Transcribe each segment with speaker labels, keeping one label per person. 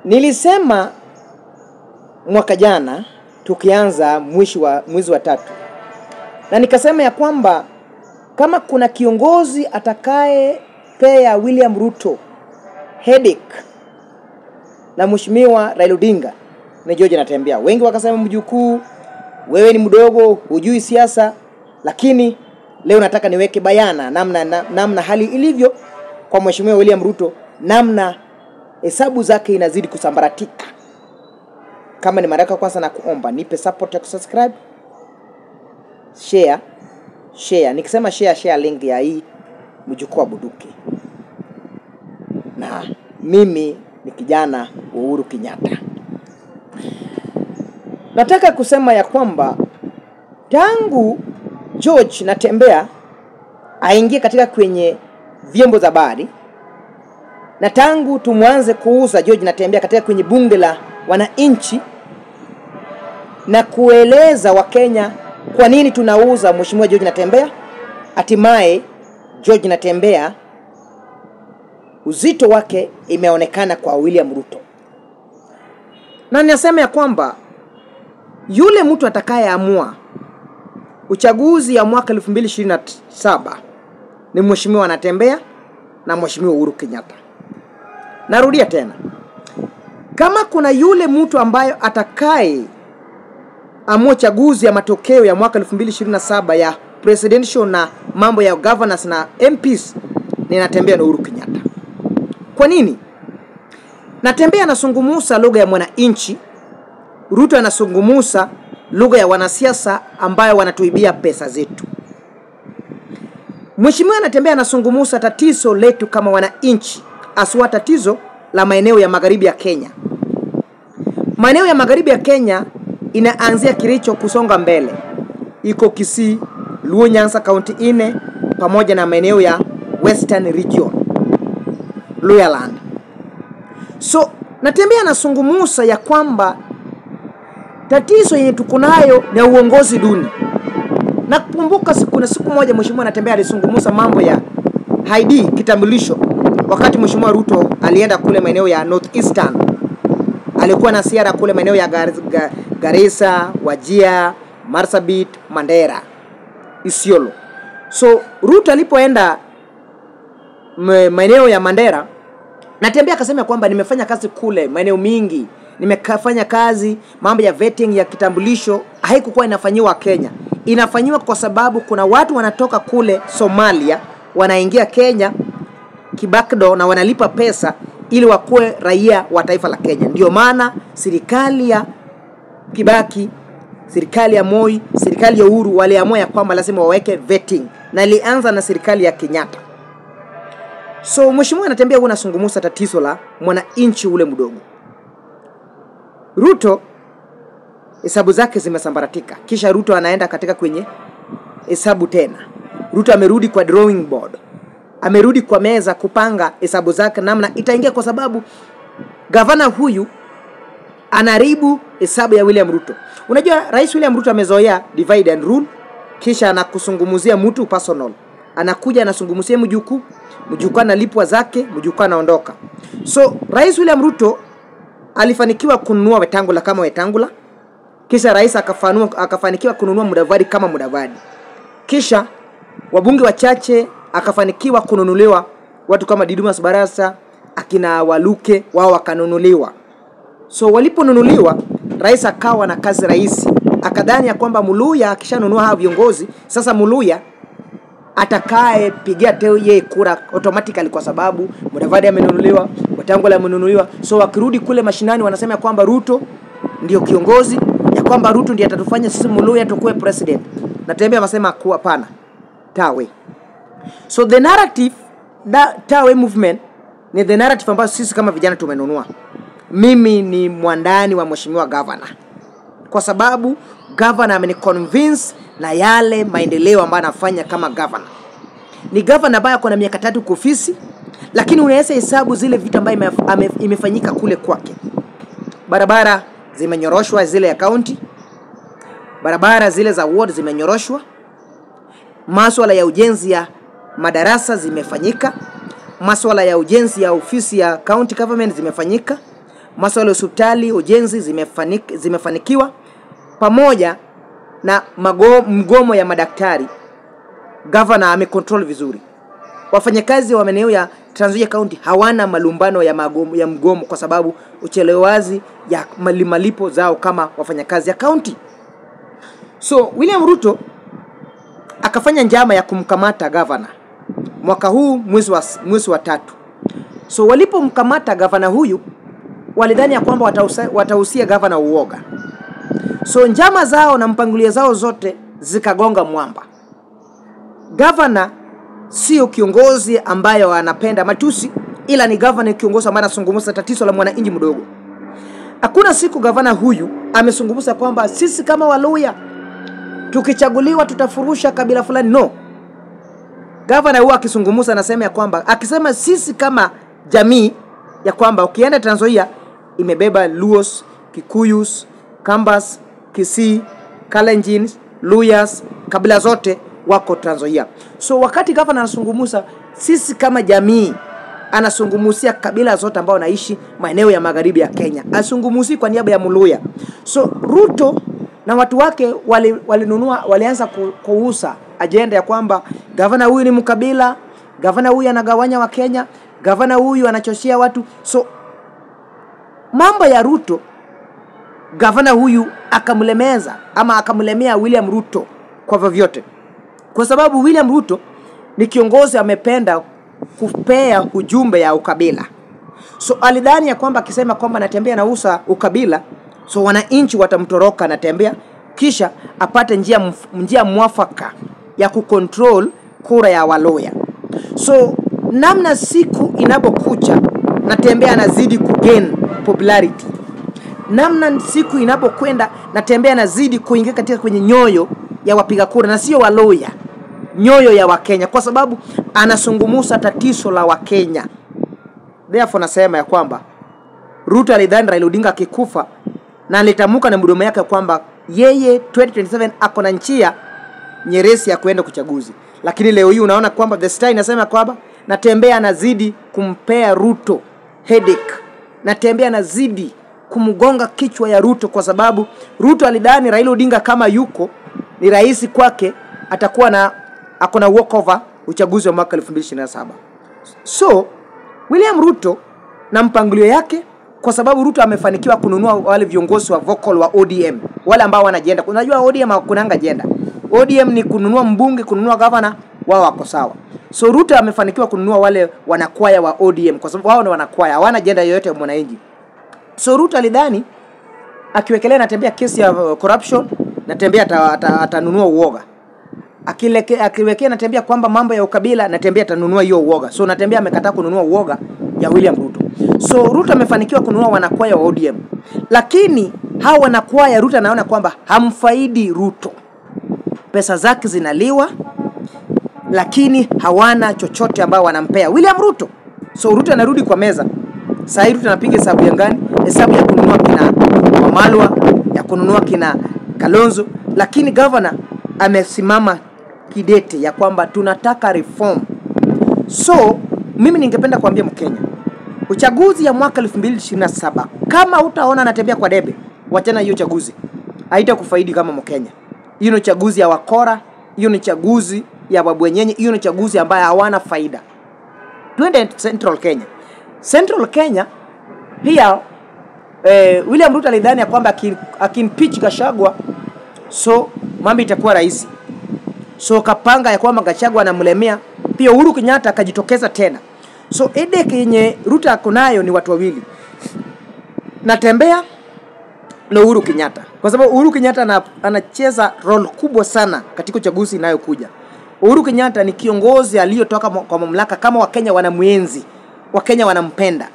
Speaker 1: Nilisema mwaka jana tukianza mwezi wa 3. Na nikasema ya kwamba kama kuna kiongozi atakaye pea William Ruto headache na Mheshimiwa Raila Odinga ni George Natembeya. Wengi wakasema mjukuu, wewe ni mdogo, hujui siasa, lakini leo nataka niweke bayana namna hali ilivyo kwa Mheshimiwa William Ruto, namna hesabu zake inazidi kusambaratika. Kama ni mara yako kwanza, na kuomba nipe support ya kusubscribe, share. Nikisema share link ya hii mjukuu wa Buduki. Na mimi ni kijana Uhuru Kenyatta. Nataka kusema ya kwamba tangu George Natembeya aingie katika kwenye vyombo za habari, na tangu tumwanze kuuza George Natembeya katika kwenye bunge la wananchi na kueleza Wakenya kwa nini tunauza Mheshimiwa George Natembeya, hatimaye George Natembeya uzito wake imeonekana kwa William Ruto. Na ninasema ya kwamba yule mtu atakayeamua uchaguzi ya mwaka 2027 ni Mheshimiwa Natembeya na Mheshimiwa Uhuru Kenyatta. Narudia tena, kama kuna yule mtu ambaye atakaye amua chaguzi ya matokeo ya mwaka 2027 ya presidential na mambo ya governors na MPs, ni Natembeya na Uhuru Kenyatta. Kwa nini? Natembeya anazungumza lugha ya mwananchi, Ruto anazungumza lugha ya wanasiasa ambayo wanatuibia pesa zetu. Mheshimiwa Natembeya anazungumza tatizo letu kama wananchi, aswa tatizo la maeneo ya magharibi ya Kenya. Maeneo ya magharibi ya Kenya inaanzia Kericho kusonga mbele, iko Kisii, Luo, Nyanza County 4 pamoja na maeneo ya Western Region, Luhyaland. So Natembeya anazungumza ya kwamba tatizo yenye tuko nayo ni uongozi duni. Na kumbuka siku moja Mheshimiwa Natembeya alizungumza mambo ya ID kitambulisho wakati Mheshimiwa Ruto alienda kule maeneo ya Northeastern. Alikuwa na ziara kule maeneo ya Garissa, Wajir, Marsabit, Mandera, Isiolo. So Ruto alipoenda maeneo ya Mandera, Natembeya akasema kwamba nimefanya kazi kule maeneo mingi, nimefanya kazi mambo ya vetting ya kitambulisho, haikuwa inafanyiwa Kenya. Inafanyiwa kwa sababu kuna watu wanatoka kule Somalia wanaingia Kenya kibakdo na wanalipa pesa ili wakuwe raia wa taifa la Kenya. Ndio maana serikali ya Kibaki, serikali ya Moi, serikali ya Uhuru waliamua ya kwamba lazima waweke vetting, na ilianza na serikali ya Kenyatta. So Mheshimiwa Natembeya unazungumza tatizo la mwananchi ule mdogo. Ruto hesabu zake zimesambaratika. Kisha Ruto anaenda katika kwenye hesabu tena. Ruto amerudi kwa drawing board, amerudi kwa meza kupanga hesabu zake namna itaingia, kwa sababu gavana huyu anaribu hesabu ya William Ruto. Unajua Rais William Ruto amezoea divide and rule, kisha anakusungumuzia mtu personal. Anakuja anasungumuzia mjukuu analipwa zake, mjukuu anaondoka. So Rais William Ruto alifanikiwa kununua Wetangula kama Wetangula, kisha rais akafanikiwa kununua Mudavadi kama Mudavadi, kisha wabunge wachache akafanikiwa kununuliwa watu kama Didmus Barasa, akina Waluke, wao wakanunuliwa. So waliponunuliwa, rais akawa na kazi rahisi, akadhani ya kwamba Muluya akishanunua hao viongozi, sasa Muluya atakaye pigia teo yeye kura automatically, kwa sababu Mudavadi amenunuliwa, Wetangula amenunuliwa. So wakirudi kule mashinani wanasema kwamba Ruto ndio kiongozi, ya kwamba Ruto ndiye atatufanya sisi Muluya tukue president. Natembeya anasema kuwa pana tawe. So the narrative, tawe movement ni the narrative ambayo sisi kama vijana tumenunua. Mimi ni mwandani wa Mheshimiwa Governor, kwa sababu Governor ameniconvince na yale maendeleo ambayo anafanya kama Governor. Ni Governor ambaye ako na miaka 3 kwa ofisi, lakini unaweza hesabu zile vitu ambayo imefanyika kule kwake. Barabara zimenyoroshwa zile ya county, barabara zile za ward zimenyoroshwa, masuala ya ujenzi ya madarasa zimefanyika, masuala ya ujenzi ya ofisi ya county government zimefanyika, masuala ya hospitali, ujenzi zimefanikiwa, pamoja na mgomo ya madaktari. Governor amecontrol vizuri. Wafanyakazi wa maeneo ya Trans Nzoia County hawana malumbano ya mgomo kwa sababu uchelewazi ya malipo zao kama wafanyakazi ya county. So William Ruto akafanya njama ya kumkamata governor mwaka huu mwezi wa 3. So walipomkamata governor huyu, walidhani ya kwamba watahusia governor uoga. So njama zao na mpangilio zao zote zikagonga mwamba. Governor sio kiongozi ambaye anapenda matusi, ila ni governor kiongozi ambaye anazungumza tatizo la mwananchi mdogo. Hakuna siku governor huyu amezungumza kwamba sisi kama Waluhya tukichaguliwa tutafurusha kabila fulani. No. Governor huwa akizungumza anasema ya kwamba, akisema sisi kama jamii, ya kwamba ukienda Trans Nzoia imebeba Luos, Kikuyus, Kambas, Kisii, Kalenjin, Luyas, kabila zote wako Trans Nzoia. So wakati governor anazungumza sisi kama jamii, anazungumzia kabila zote ambao wanaishi maeneo ya magharibi ya Kenya. Azungumzi kwa niaba ya Mluhya. So Ruto na watu wake walianza kuuza agenda ya kwamba governor huyu ni mkabila, governor huyu anagawanya wa Kenya, governor huyu anachoshia watu. So mambo ya Ruto, governor huyu akamlemeza ama akamlemea William Ruto kwa vyovyote. Kwa sababu William Ruto ni kiongozi amependa kupea ujumbe ya ukabila. So alidhani ya kwamba akisema kwamba anatembea na usa ukabila, so wananchi watamtoroka anatembea, kisha apate njia mwafaka ya kucontrol kura ya Waluhya. So namna siku inapokuja Natembeya anazidi kugain popularity. Namna siku inapokwenda Natembeya anazidi kuingia katika kwenye nyoyo ya wapiga kura, na sio Waluhya, nyoyo ya Wakenya, kwa sababu anasungumusa tatizo la Wakenya. Therefore nasema ya kwamba Ruto alidhani Raila Odinga akikufa, na alitamuka na mdomo yake kwamba yeye 2027 ako na njia nyeresi ya kwenda kuchaguzi. Lakini leo hii unaona kwamba the style inasema kwamba Natembeya anazidi kumpea Ruto headache. Natembeya anazidi kumgonga kichwa ya Ruto, kwa sababu Ruto alidhani Raila Odinga kama yuko ni rais kwake atakuwa na akona walkover uchaguzi wa mwaka 2027. So William Ruto na mpangilio yake, kwa sababu Ruto amefanikiwa kununua wale viongozi wa vocal wa ODM, wale ambao wanajienda. Unajua ODM hakunanga agenda. ODM ni kununua mbunge, kununua governor, wao wako sawa. So Ruto amefanikiwa kununua wale wanakwaya wa ODM, kwa sababu wao ni wanakwaya, hawana agenda yoyote ya mwananchi. So Ruto alidhani akiwekelea Natembeya kesi ya corruption, Natembeya atanunua uoga. Akiwekea Natembeya kwamba mambo ya ukabila, Natembeya atanunua hiyo uoga. So Natembeya amekataa kununua uoga ya William Ruto. So Ruto amefanikiwa kununua wanakwaya wa ODM. Lakini hao wanakwaya Ruto anaona kwamba hamfaidi Ruto. Pesa zake zinaliwa, lakini hawana chochote ambao wanampea William Ruto. So Ruto anarudi kwa meza. Sasa Ruto anapiga hesabu ya ngani? Hesabu ya kununua kina Wamalwa, ya kununua kina Kalonzo, lakini governor amesimama kidete ya kwamba tunataka reform. So mimi ningependa kuambia Mkenya, uchaguzi ya mwaka 2027 kama utaona Natembeya kwa debe, wachana hiyo uchaguzi. Haitakufaidi kama Mkenya. Hiyo ni uchaguzi ya wakora, hiyo ni uchaguzi ya babwenyenye, hiyo ni uchaguzi ambaye hawana faida. Twende Central Kenya. Central Kenya pia William Ruto alidhani ya kwamba akimpeach Gachagua so mambo itakuwa rahisi. So kapanga ya kwamba Gachagua anamlemea, pia Uhuru Kenyatta akajitokeza tena. So headache yenye Ruto akonayo ni watu wawili, Natembeya na Uhuru Kenyatta, kwa sababu Uhuru Kenyatta anacheza role kubwa sana katika uchaguzi inayokuja. Uhuru Kenyatta ni kiongozi aliyotoka kwa mamlaka, kama Wakenya wanamuenzi, Wakenya wanampenda.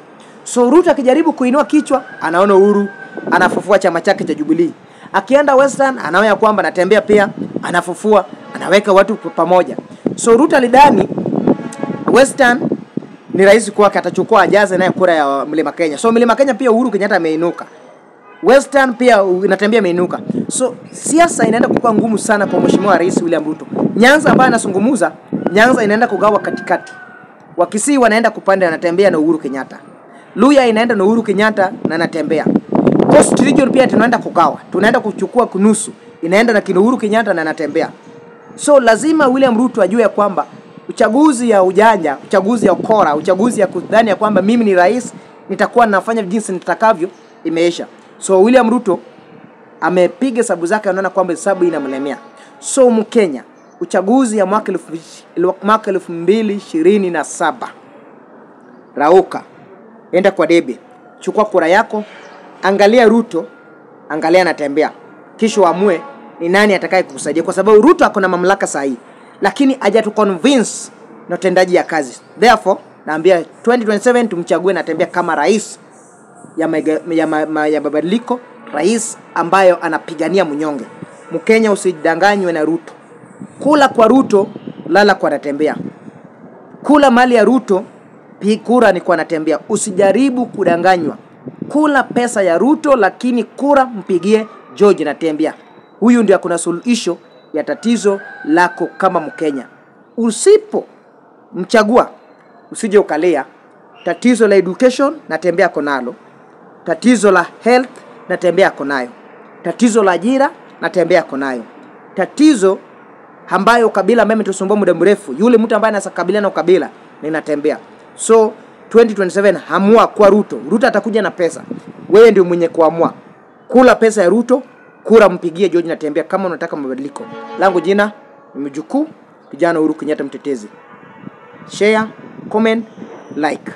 Speaker 1: So Ruto akijaribu kuinua kichwa, anaona Uhuru anafufua chama chake cha Jubilee. Akienda Western anaona kwamba Natembeya pia anafufua, anaweka watu pamoja. So Ruto alidhani Western ni rais kwake, atachukua ajaze naye kura ya Mlima Kenya. So Mlima Kenya pia Uhuru Kenyatta ameinuka, Western pia Natembeya ameinuka. So siasa inaenda kukua ngumu sana kwa Mheshimiwa Rais William Ruto. Nyanza ambaye anazungumza, Nyanza inaenda kugawa katikati. Wakisii wanaenda kupanda Natembeya na Uhuru Kenyatta. Luhya inaenda na Uhuru Kenyatta na natembea. Coast Region pia tunaenda kugawa. Tunaenda kuchukua kunusu. Inaenda na kina Uhuru Kenyatta na natembea. So lazima William Ruto ajue ya kwamba uchaguzi ya ujanja, uchaguzi ya ukora, uchaguzi ya kudhani ya kwamba mimi ni rais, nitakuwa nafanya jinsi nitakavyo, imeisha. So William Ruto amepiga hesabu zake, anaona kwamba hesabu inamlemea. So Mkenya, uchaguzi ya mwaka 2027, rauka, enda kwa debe, chukua kura yako, angalia Ruto, angalia anatembea, kisha uamue ni nani atakaye kukusaidia, kwa sababu Ruto akona mamlaka sahihi, lakini hajatu convince na utendaji ya kazi. Therefore naambia 2027 tumchague na atembea kama rais ya mabadiliko, rais ambayo anapigania mnyonge. Mkenya usidanganywe na Ruto. Kula kwa Ruto, lala kwa natembea. Kula mali ya Ruto, kura ni kwa natembea. Usijaribu kudanganywa. Kula pesa ya Ruto, lakini kura mpigie George Natembea. Huyu ndio kuna suluhisho ya tatizo lako kama Mkenya. Usipo mchagua, usije ukalea tatizo la education, Natembea konalo. Tatizo la health, Natembea konayo. Tatizo la ajira, Natembea konayo. Tatizo ambayo kabila meme tusumbua muda mrefu, yule mtu ambaye anasakabiliana na ukabila, ni Natembea. So 2027 hamua kwa Ruto. Ruto atakuja na pesa. Wewe ndio mwenye kuamua. Kula pesa ya Ruto, kura mpigie George Natembea kama unataka mabadiliko. Langu jina ni Mjukuu, kijana Uhuru Kenyatta mtetezi. Share, comment, like.